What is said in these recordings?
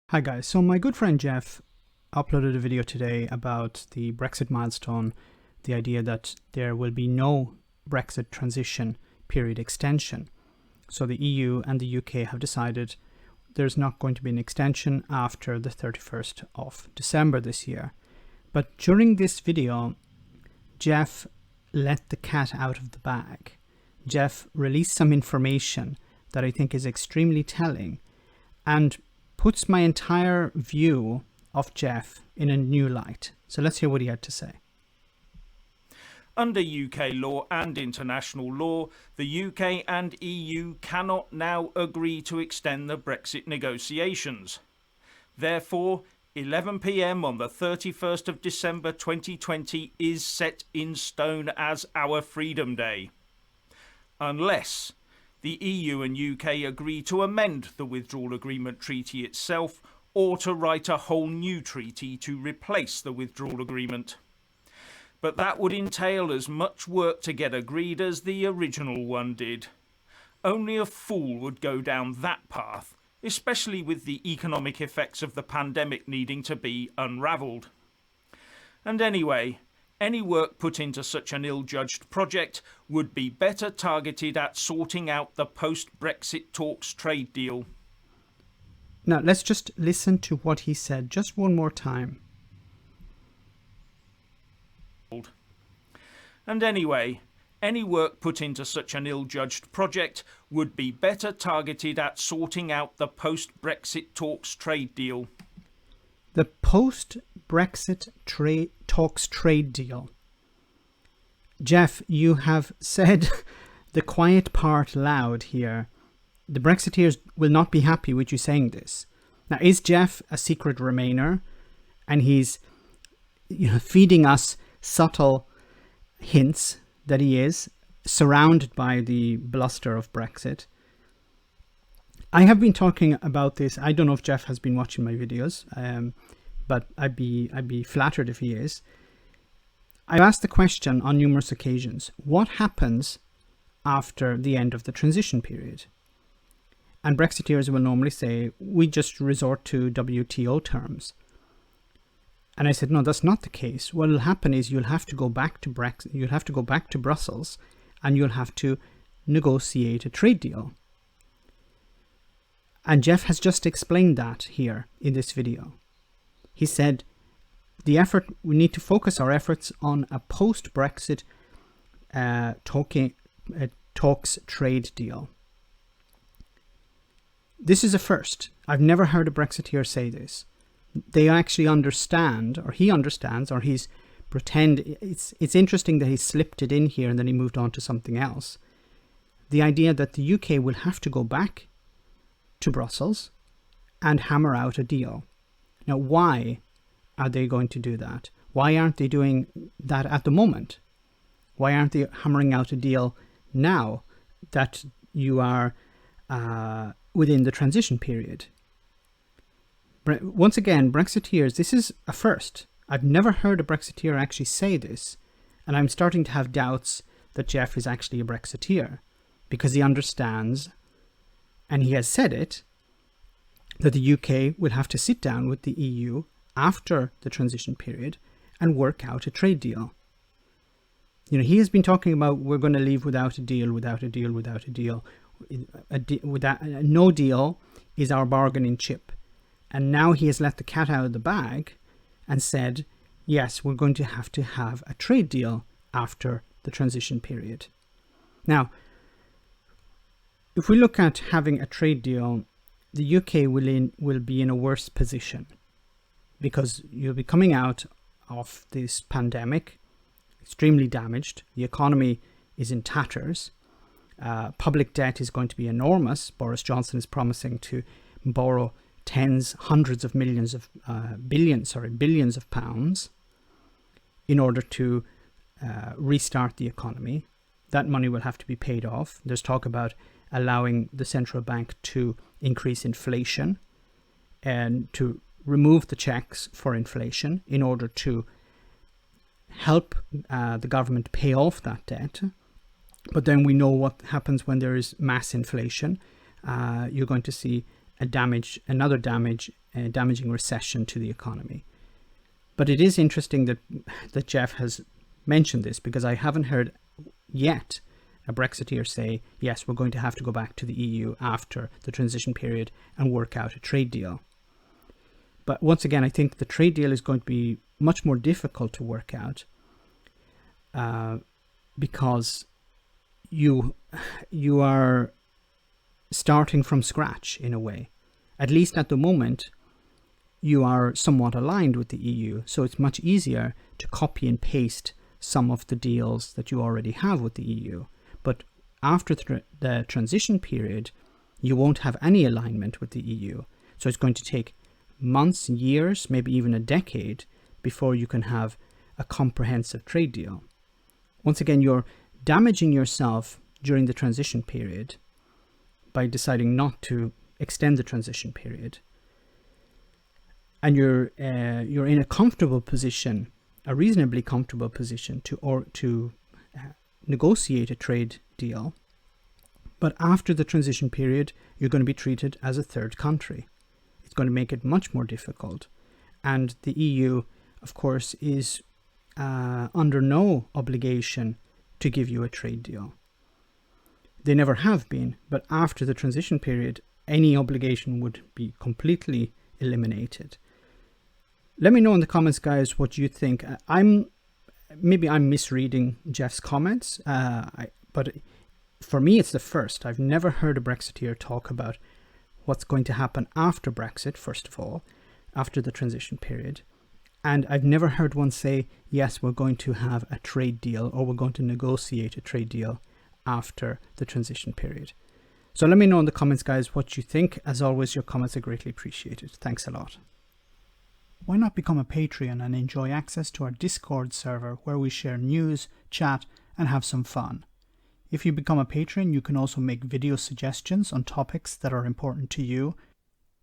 Hi guys, so my good friend Jeff uploaded a video today about the Brexit milestone, the idea that there will be no Brexit transition period extension. So the EU and the UK have decided there's not going to be an extension after the 31st of December this year. But during this video, Jeff let the cat out of the bag. Jeff released some information that I think is extremely telling and puts my entire view of Jeff in a new light. So let's hear what he had to say. Under UK law and international law, the UK and EU cannot now agree to extend the Brexit negotiations. Therefore, 11 p.m. on the 31st of December 2020 is set in stone as our Freedom Day. Unless the EU and UK agree to amend the Withdrawal Agreement Treaty itself or to write a whole new treaty to replace the Withdrawal Agreement. But that would entail as much work to get agreed as the original one did. Only a fool would go down that path, especially with the economic effects of the pandemic needing to be unravelled. And anyway, any work put into such an ill-judged project would be better targeted at sorting out the post-Brexit talks trade deal. Now let's just listen to what he said just one more time. And anyway, any work put into such an ill-judged project would be better targeted at sorting out the post-Brexit talks trade deal. The post-Brexit talks trade deal. Jeff, you have said the quiet part loud here. The Brexiteers will not be happy with you saying this. Now, is Jeff a secret Remainer? And he's feeding us subtle hints that he is surrounded by the bluster of Brexit. I have been talking about this. I don't know if Jeff has been watching my videos, but I'd be flattered if he is. I've asked the question on numerous occasions: what happens after the end of the transition period? And Brexiteers will normally say, we just resort to WTO terms. And I said, no, that's not the case. What will happen is you'll have to go back to Brexit. You'll have to go back to Brussels, and you'll have to negotiate a trade deal. And Jeff has just explained that here in this video. He said, we need to focus our efforts on a post-Brexit talks trade deal. This is a first. I've never heard a Brexiteer say this. They actually understand, or he understands, or he's pretend. It's interesting that he slipped it in here and then he moved on to something else. The idea that the UK will have to go back to Brussels and hammer out a deal. Now, why are they going to do that? Why aren't they doing that at the moment? Why aren't they hammering out a deal now that you are within the transition period? Once again, Brexiteers, this is a first. I've never heard a Brexiteer actually say this, and I'm starting to have doubts that Jeff is actually a Brexiteer, because he understands, and he has said it, that the UK will have to sit down with the EU after the transition period and work out a trade deal. He has been talking about we're going to leave without a deal, without a deal, without a deal. No deal is our bargaining chip. And now he has let the cat out of the bag and said, yes, we're going to have a trade deal after the transition period. Now, if we look at having a trade deal, the UK will be in a worse position, because you'll be coming out of this pandemic extremely damaged. The economy is in tatters. Public debt is going to be enormous. Boris Johnson is promising to borrow hundreds of millions of billions of pounds in order to restart the economy. That money will have to be paid off. There's talk about allowing the central bank to increase inflation and to remove the checks for inflation in order to help the government pay off that debt. But then we know what happens when there is mass inflation. You're going to see another damage damaging recession to the economy. But it is interesting that Jeff has mentioned this, because I haven't heard yet a Brexiteer say, yes, we're going to have to go back to the EU after the transition period and work out a trade deal. But once again, I think the trade deal is going to be much more difficult to work out because you are starting from scratch in a way. At least at the moment, you are somewhat aligned with the EU, so it's much easier to copy and paste some of the deals that you already have with the EU. But after the transition period, you won't have any alignment with the EU. So it's going to take months, years, maybe even a decade before you can have a comprehensive trade deal. Once again, you're damaging yourself during the transition period by deciding not to extend the transition period. And you're in a comfortable position, a reasonably comfortable position to negotiate a trade deal. But after the transition period, you're going to be treated as a third country. It's going to make it much more difficult. And the EU, of course, is under no obligation to give you a trade deal. They never have been, but after the transition period, any obligation would be completely eliminated. Let me know in the comments, guys, what you think. Maybe I'm misreading Jeff's comments, but for me, it's the first. I've never heard a Brexiteer talk about what's going to happen after Brexit, first of all, after the transition period. And I've never heard one say, yes, we're going to have a trade deal, or we're going to negotiate a trade deal after the transition period. So let me know in the comments, guys, what you think. As always, your comments are greatly appreciated. Thanks a lot. Why not become a Patreon and enjoy access to our Discord server, where we share news, chat, and have some fun. If you become a patron, you can also make video suggestions on topics that are important to you.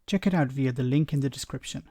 Check it out via the link in the description.